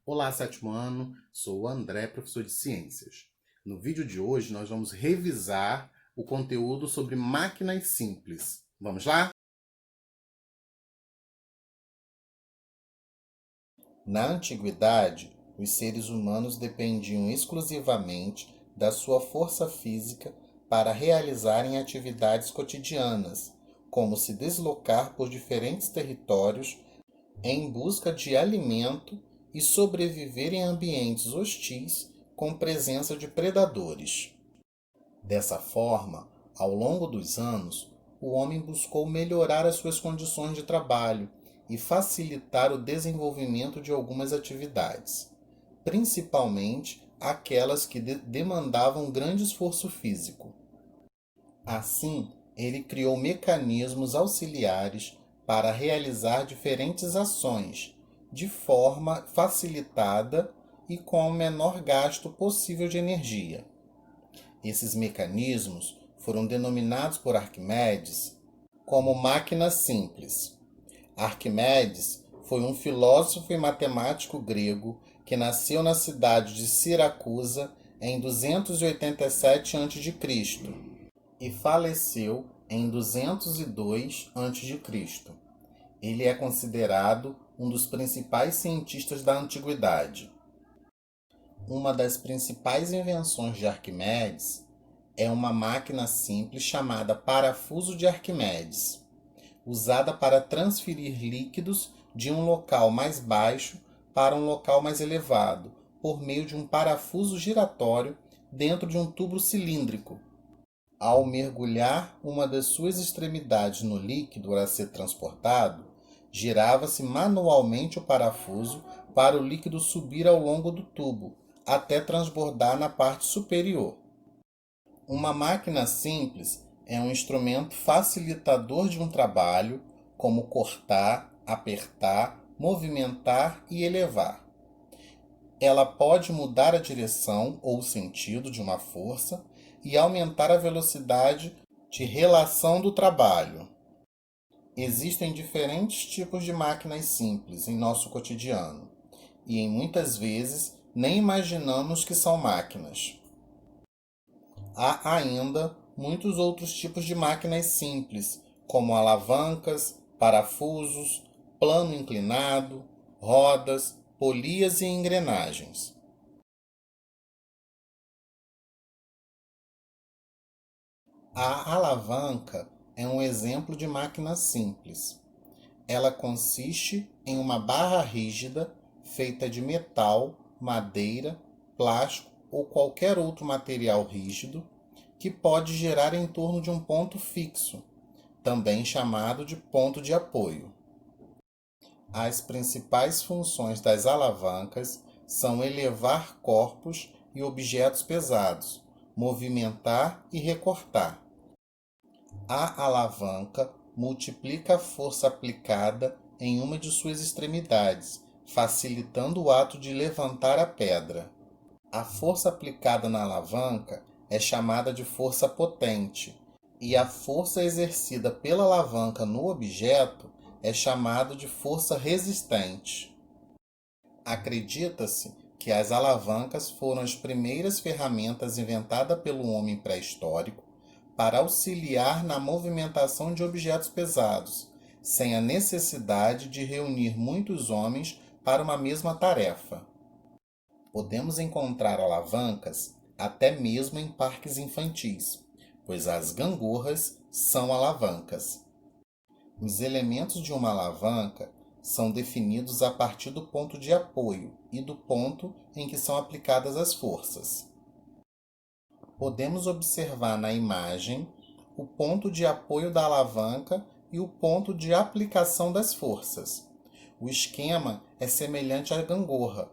Olá, sétimo ano, sou o André, professor de ciências. No vídeo de hoje nós vamos revisar o conteúdo sobre máquinas simples. Vamos lá? Na antiguidade, os seres humanos dependiam exclusivamente da sua força física para realizarem atividades cotidianas, como se deslocar por diferentes territórios em busca de alimento e sobreviver em ambientes hostis com presença de predadores. Dessa forma, ao longo dos anos, o homem buscou melhorar as suas condições de trabalho e facilitar o desenvolvimento de algumas atividades, principalmente aquelas que demandavam grande esforço físico. Assim, ele criou mecanismos auxiliares para realizar diferentes ações de forma facilitada e com o menor gasto possível de energia. Esses mecanismos foram denominados por Arquimedes como máquinas simples. Arquimedes foi um filósofo e matemático grego que nasceu na cidade de Siracusa em 287 a.C. e faleceu em 202 a.C. Ele é considerado um dos principais cientistas da antiguidade. Uma das principais invenções de Arquimedes é uma máquina simples chamada parafuso de Arquimedes, usada para transferir líquidos de um local mais baixo para um local mais elevado, por meio de um parafuso giratório dentro de um tubo cilíndrico. Ao mergulhar uma das suas extremidades no líquido a ser transportado, girava-se manualmente o parafuso para o líquido subir ao longo do tubo, até transbordar na parte superior. Uma máquina simples é um instrumento facilitador de um trabalho, como cortar, apertar, movimentar e elevar. Ela pode mudar a direção ou o sentido de uma força e aumentar a velocidade de relação do trabalho. Existem diferentes tipos de máquinas simples em nosso cotidiano e, em muitas vezes, nem imaginamos que são máquinas. Há ainda muitos outros tipos de máquinas simples, como alavancas, parafusos, plano inclinado, rodas, polias e engrenagens. A alavanca é um exemplo de máquina simples. Ela consiste em uma barra rígida feita de metal, madeira, plástico ou qualquer outro material rígido que pode girar em torno de um ponto fixo, também chamado de ponto de apoio. As principais funções das alavancas são elevar corpos e objetos pesados, movimentar e recortar. A alavanca multiplica a força aplicada em uma de suas extremidades, facilitando o ato de levantar a pedra. A força aplicada na alavanca é chamada de força potente, e a força exercida pela alavanca no objeto é chamada de força resistente. Acredita-se que as alavancas foram as primeiras ferramentas inventadas pelo homem pré-histórico para auxiliar na movimentação de objetos pesados, sem a necessidade de reunir muitos homens para uma mesma tarefa. Podemos encontrar alavancas até mesmo em parques infantis, pois as gangorras são alavancas. Os elementos de uma alavanca são definidos a partir do ponto de apoio e do ponto em que são aplicadas as forças. Podemos observar na imagem o ponto de apoio da alavanca e o ponto de aplicação das forças. O esquema é semelhante à gangorra.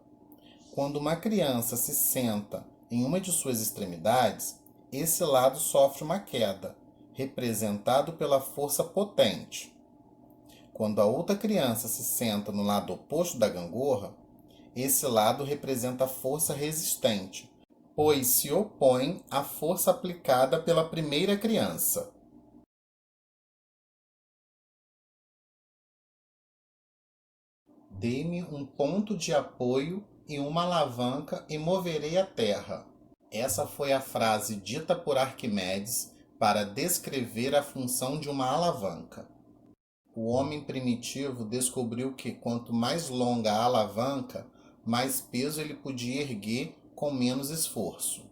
Quando uma criança se senta em uma de suas extremidades, esse lado sofre uma queda, representado pela força potente. Quando a outra criança se senta no lado oposto da gangorra, esse lado representa a força resistente, pois se opõe à força aplicada pela primeira criança. Dê-me um ponto de apoio e uma alavanca e moverei a terra. Essa foi a frase dita por Arquimedes para descrever a função de uma alavanca. O homem primitivo descobriu que quanto mais longa a alavanca, mais peso ele podia erguer com menos esforço.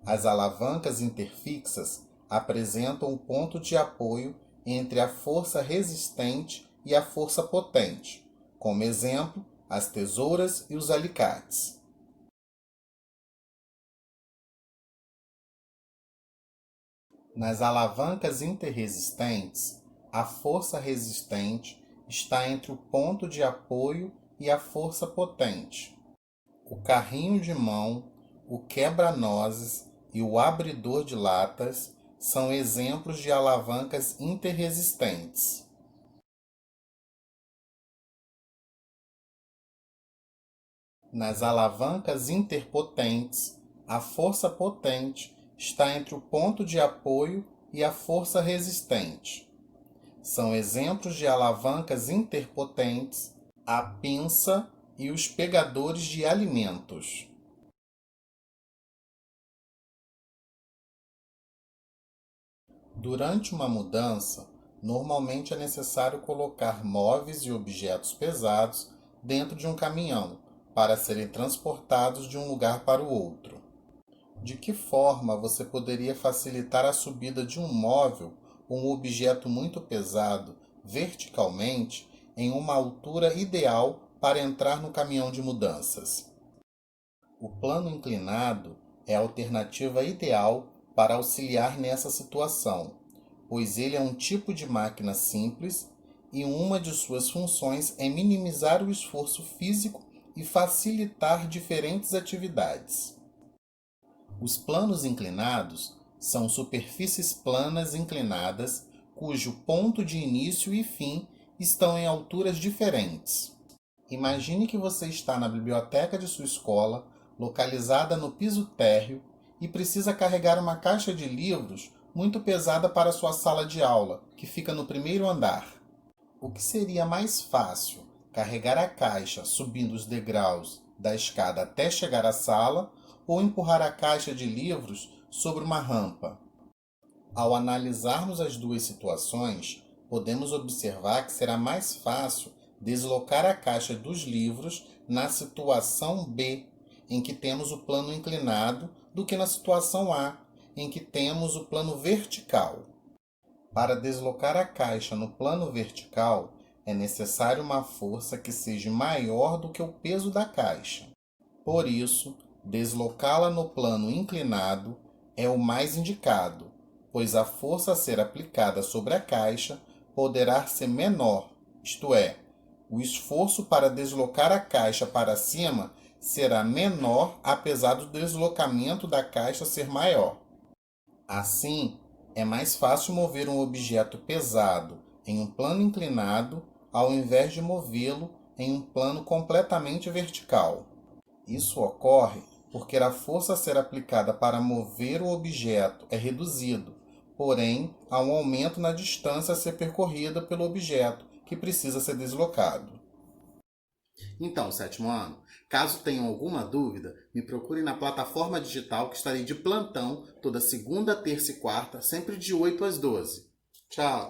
As alavancas interfixas apresentam o ponto de apoio entre a força resistente e a força potente, como exemplo, as tesouras e os alicates. Nas alavancas interresistentes, a força resistente está entre o ponto de apoio e a força potente. O carrinho de mão, o quebra-nozes e o abridor de latas são exemplos de alavancas interresistentes. Nas alavancas interpotentes, a força potente está entre o ponto de apoio e a força resistente. São exemplos de alavancas interpotentes a pinça e os pegadores de alimentos. Durante uma mudança, normalmente é necessário colocar móveis e objetos pesados dentro de um caminhão para serem transportados de um lugar para o outro. De que forma você poderia facilitar a subida de um móvel ou um objeto muito pesado verticalmente em uma altura ideal para entrar no caminhão de mudanças? O plano inclinado é a alternativa ideal para auxiliar nessa situação, pois ele é um tipo de máquina simples e uma de suas funções é minimizar o esforço físico e facilitar diferentes atividades. Os planos inclinados são superfícies planas inclinadas cujo ponto de início e fim estão em alturas diferentes. Imagine que você está na biblioteca de sua escola, localizada no piso térreo, e precisa carregar uma caixa de livros muito pesada para sua sala de aula, que fica no primeiro andar. O que seria mais fácil, carregar a caixa subindo os degraus da escada até chegar à sala ou empurrar a caixa de livros sobre uma rampa? Ao analisarmos as duas situações, podemos observar que será mais fácil deslocar a caixa dos livros na situação B, em que temos o plano inclinado, do que na situação A, em que temos o plano vertical. Para deslocar a caixa no plano vertical, é necessário uma força que seja maior do que o peso da caixa. Por isso, deslocá-la no plano inclinado é o mais indicado, pois a força a ser aplicada sobre a caixa poderá ser menor, isto é, o esforço para deslocar a caixa para cima será menor apesar do deslocamento da caixa ser maior. Assim, é mais fácil mover um objeto pesado em um plano inclinado ao invés de movê-lo em um plano completamente vertical. Isso ocorre porque a força a ser aplicada para mover o objeto é reduzido, porém há um aumento na distância a ser percorrida pelo objeto que precisa ser deslocado. Então, sétimo ano, caso tenham alguma dúvida, me procurem na plataforma digital que estarei de plantão toda segunda, terça e quarta, sempre de 8 às 12. Tchau!